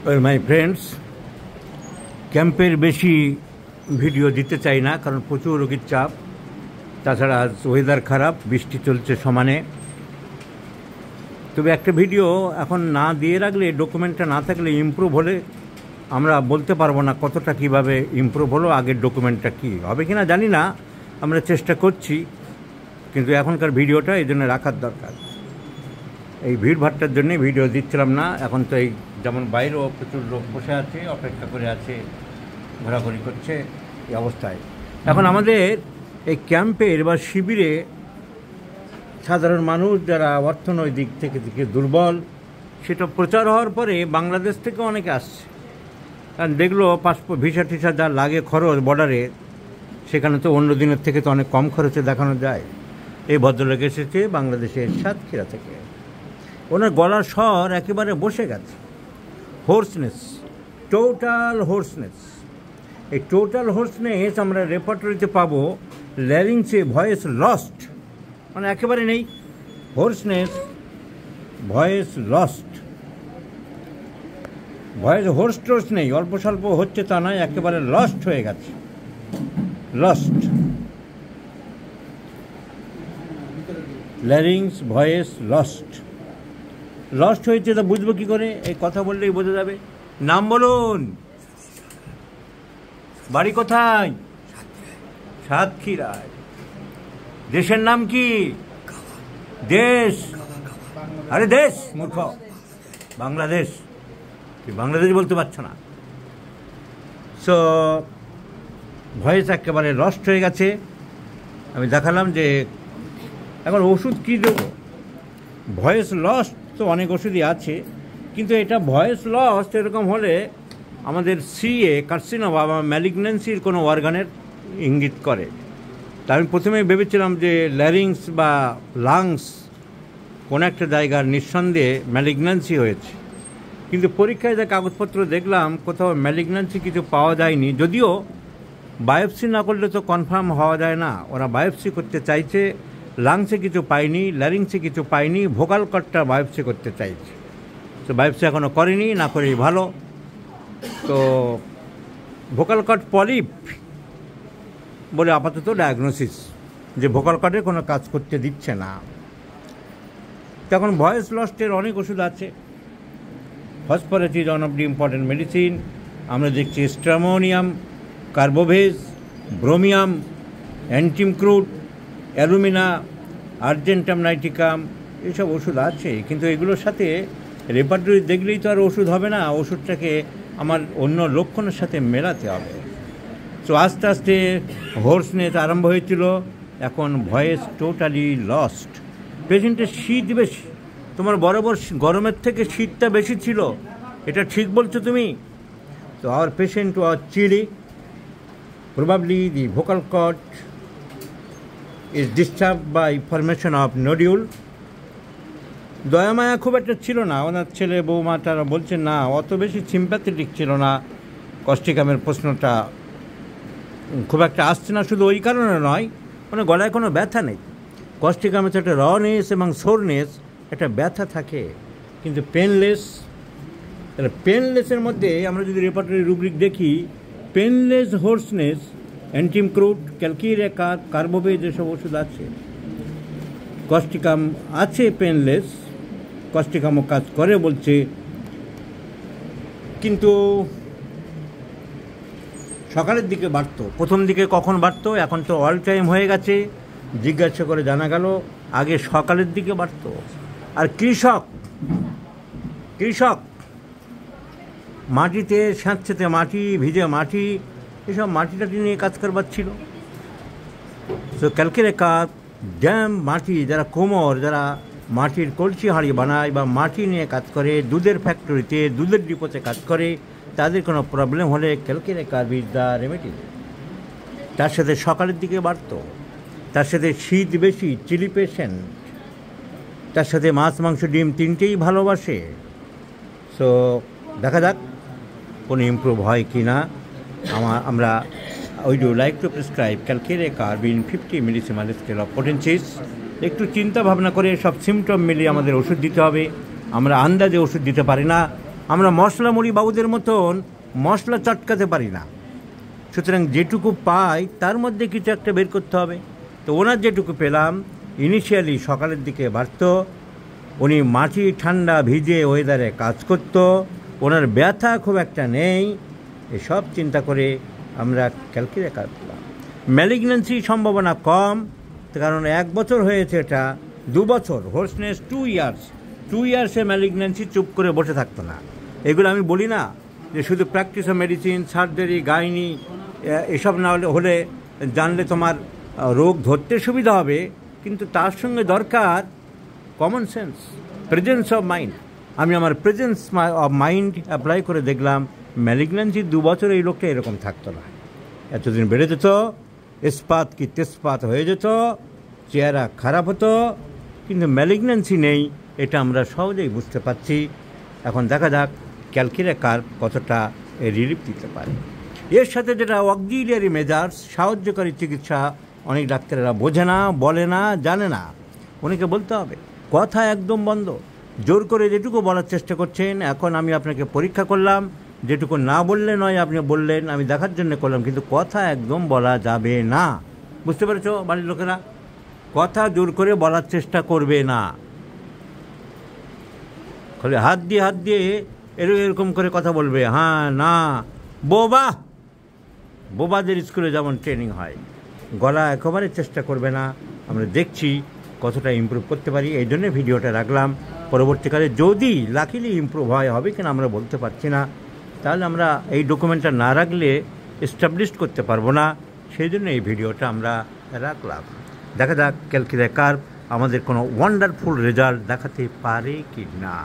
Well my friends, ক্যাম্পের বেশি video দিতে চাই না, কারণ প্রচুর রোগীর চাপ। তাছাড়া আজ ওয়েদার খারাপ, বৃষ্টি চলছে সমানে। তবে একটা ভিডিও এখন না দিয়ে রাখলে, ডকুমেন্টটা না থাকলে ইমপ্রুভ হলে আমরা বলতে পারবো না কতটা কীভাবে ইমপ্রুভ হলো, আগের ডকুমেন্টটা কী হবে কিনা জানি না, আমরা চেষ্টা করছি। কিন্তু এখনকার ভিডিওটা এই জন্য রাখার দরকার। এই ভিড়ভাট্টার জন্যে ভিডিও দিচ্ছিলাম না। এখন তো এই যেমন বাইরেও প্রচুর লোক বসে আছে, অপেক্ষা করে আছে, ঘোরাঘুরি করছে, এই অবস্থায়। এখন আমাদের এই ক্যাম্পের বা শিবিরে সাধারণ মানুষ যারা অর্থনৈতিক থেকে দুর্বল, সেটা প্রচার হওয়ার পরে বাংলাদেশ থেকে অনেকে আসছে। কারণ দেখলো পাসপোর্ট ভিসা টিসা যা লাগে খরচ বর্ডারে, সেখানে তো অন্য দিনের থেকে তো অনেক কম খরচে দেখানো যায়। এই ভদ্রলোক এসেছে বাংলাদেশের সাতক্ষীরা থেকে। ওনার গলার স্বর একেবারে বসে গেছে, হোর্সনেস, টোটাল হোর্সনেস। এই টোটাল হোর্সনেস আমরা রেপার্টরিতে পাবো ল্যারিংসে ভয়েস লস্ট, মানে একেবারে নেই hoarseness, voice lost. Voice hoarse টোর্স নেই, অল্প স্বল্প হচ্ছে তা নয়, একেবারে লস্ট হয়ে গেছে, lost. Larynx voice lost, lost হয়েছে। তা বুঝবো কী করে? এই কথা বললেই বোঝা যাবে। নাম বলুন, বাড়ি কোথায়? সাতক্ষীরায়। দেশের নাম কি? দেশ? আরে দেশ মূর্খ, বাংলাদেশ। তুই বাংলাদেশ বলতে পারছ না। সো ভয়েস একেবারে লস্ট হয়ে গেছে। আমি দেখালাম যে এখন ওষুধ কী দেবো। ভয়েস লস্ট তো অনেক ওষুধই আছে, কিন্তু এটা ভয়েস লস্ট এরকম হলে আমাদের সিএ কার্সিনোমা বা ম্যালিগন্যান্সির কোনো অর্গানের ইঙ্গিত করে। তা আমি প্রথমেই ভেবেছিলাম যে ল্যারিংস বা লাংস কোনো একটা জায়গার নিঃসন্দেহে ম্যালিগন্যান্সি হয়েছে, কিন্তু পরীক্ষায় যা কাগজপত্র দেখলাম কোথাও ম্যালিগন্যান্সি কিছু পাওয়া যায়নি। যদিও বায়োপসি না করলে তো কনফার্ম হওয়া যায় না। ওরা বায়োপসি করতে চাইছে, লাংসে কিছু পাইনি, ল্যারিংসে কিছু পাইনি, ভোকাল কর্ডটা বায়োপসি করতে চাইছে। তো বায়োপসি এখনও করেনি, না করেই ভালো। তো ভোকাল কর্ড পলিপ বলে আপাতত ডায়াগনোসিস, যে ভোকাল কর্ডে কোনো কাজ করতে দিচ্ছে না। তখন ভয়েস লস্টের অনেক ওষুধ আছে। Phosphorus is one of the important medicine. আমরা দেখছি stramonium, carbo veg, bromium, antim crud, alumina, argentum nitricum, এইসব ওষুধ আছে। কিন্তু এগুলোর সাথে রেপার্টরি দেখলেই তো আর ওষুধ হবে না, ওষুধটাকে আমার অন্য লক্ষণের সাথে মেলাতে হবে। তো আস্তে আস্তে হোর্সনেস আরম্ভ হয়েছিল, এখন ভয়েস টোটালি লস্ট। পেশেন্টের শীত বেশি, তোমার বরাবর গরমের থেকে শীতটা বেশি ছিল, এটা ঠিক বলছো তুমি। তো our patient was chilly, probably the vocal cord is disturbed by formation of nodule. দয়ামায়া খুব একটা ছিল না, ওনার ছেলে বৌমা তারা বলছেন না, অত বেশি সিম্প্যাথেটিক ছিল না। কস্টিকামের প্রশ্নটা খুব একটা আসছে না, শুধু ওই কারণে নয়, মানে গলায় কোনো ব্যথা নেই। কস্টিকামে তো একটা রনেস এবং সোরনেস, একটা ব্যথা থাকে, কিন্তু পেনলেস। তাহলে পেনলেসের মধ্যে আমরা যদি রেপার্টরি রুব্রিক দেখি, পেনলেস হোর্সনেস, অ্যান্টিমক্রুট, ক্যালকিরেকা, কার্বোভেজ, এসব ওষুধ আছে। কস্টিকাম আছে পেনলেস, কস্টিকামও কাজ করে বলছে, কিন্তু সকালের দিকে বাড়তো। প্রথম দিকে কখন বাড়তো, এখন তো অল টাইম হয়ে গেছে। জিজ্ঞাসা করে জানা গেল আগে সকালের দিকে বাড়তো। আর কৃষক মাটিতে স্যাঁতস্যাঁতে মাটি, ভিজে মাটি, এসব মাটি টাটি নিয়ে কাজ করবার ছিল। তো ক্যালকিরেকা, ড্যাম মাটি, যারা কোমর, যারা মাটির কলসি হাঁড়ি বানায় বা মাটি নিয়ে কাজ করে, দুধের ফ্যাক্টরিতে, দুধের ডিপোতে কাজ করে, তাদের কোনো প্রবলেম হলে ক্যালকিরেকা ইজ দ্য রেমেডি। তার সাথে সকালের দিকে বাড়তো, তার সাথে শীত বেশি, চিলি পেশেন্ট, তার সাথে মাছ, মাংস, ডিম তিনটেই ভালোবাসে। সো দেখা যাক কোনো ইমপ্রুভ হয় কি না। আমরা we do like to prescribe calcarea in 50 millesimal scale of potencies. একটু চিন্তা ভাবনা করে সব সিমটম মিলিয়ে আমাদের ওষুধ দিতে হবে। আমরা আন্দাজে ওষুধ দিতে পারি না, আমরা মশলা মুড়ি বাবুদের মতন মশলা চটকাতে পারি না। সুতরাং যেটুকু পাই তার মধ্যে কিছু একটা বের করতে হবে। তো ওনার যেটুকু পেলাম, ইনিশিয়ালি সকালের দিকে বাড়ত, উনি মাটি ঠান্ডা ভিজে ওয়েদারে কাজ করত, ওনার ব্যথা খুব একটা নেই, এসব চিন্তা করে আমরা ক্যালকুলেট করলাম। ম্যালিগন্যান্সি সম্ভাবনা কম, কারণ 1 বছর হয়েছে, এটা 2 বছর, হোর্সনেস 2 ইয়ার্সে ম্যালিগন্যান্সি চুপ করে বসে থাকতো না। এগুলো আমি বলি না যে শুধু practice of medicine, surgery, gynae এসব না হলে জানলে তোমার রোগ ধরতে সুবিধা হবে, কিন্তু তার সঙ্গে দরকার common sense, presence of mind. আমি আমার প্রেজেন্স অফ মাইন্ড অ্যাপ্লাই করে দেখলাম ম্যালিগন্যান্সি 2 বছর এই লোকটা এরকম থাকতো না। এতদিন বেড়ে যেত, ইস্পাত কি তেজপাত হয়ে যেত, চেহারা খারাপ হতো, কিন্তু ম্যালিগন্যান্সি নেই, এটা আমরা সহজেই বুঝতে পারছি। এখন দেখা যাক ক্যালকিরা কার্ভ কতটা রিলিফ দিতে পারে। এর সাথে যেটা অক্সিলিয়ারি মেজার্স, সাহায্যকারী চিকিৎসা, অনেক ডাক্তারেরা বোঝে না, বলে না, জানে না, অনেকে বলতে হবে। কথা একদম বন্ধ, জোর করে যেটুকু বলার চেষ্টা করছেন। এখন আমি আপনাকে পরীক্ষা করলাম, যেটুকু না বললে নয়, আপনি বললেন, আমি দেখার জন্য করলাম, কিন্তু কথা একদম বলা যাবে না। বুঝতে পেরেছ বাড়ির লোকেরা? কথা জোর করে বলার চেষ্টা করবে না, খালি হাত দিয়ে এরকম করে কথা বলবে, হ্যাঁ না। বোবাদের স্কুলে যেমন ট্রেনিং হয়, গলা একেবারে চেষ্টা করবে না। আমরা দেখছি কতটা ইমপ্রুভ করতে পারি, এই জন্য ভিডিওটা রাখলাম। পরবর্তীকালে যদি লাকিলি ইমপ্রুভ হবে কিনা আমরা বলতে পারছি না, তাহলে আমরা এই ডকুমেন্টটা না রাখলে এস্টাবলিশ করতে পারবো না, সেই জন্য এই ভিডিওটা আমরা রাখলাম। দেখা যাক ক্যালকিরা কার্ভ আমাদের কোনো ওয়ান্ডারফুল রেজাল্ট দেখাতে পারে কি না।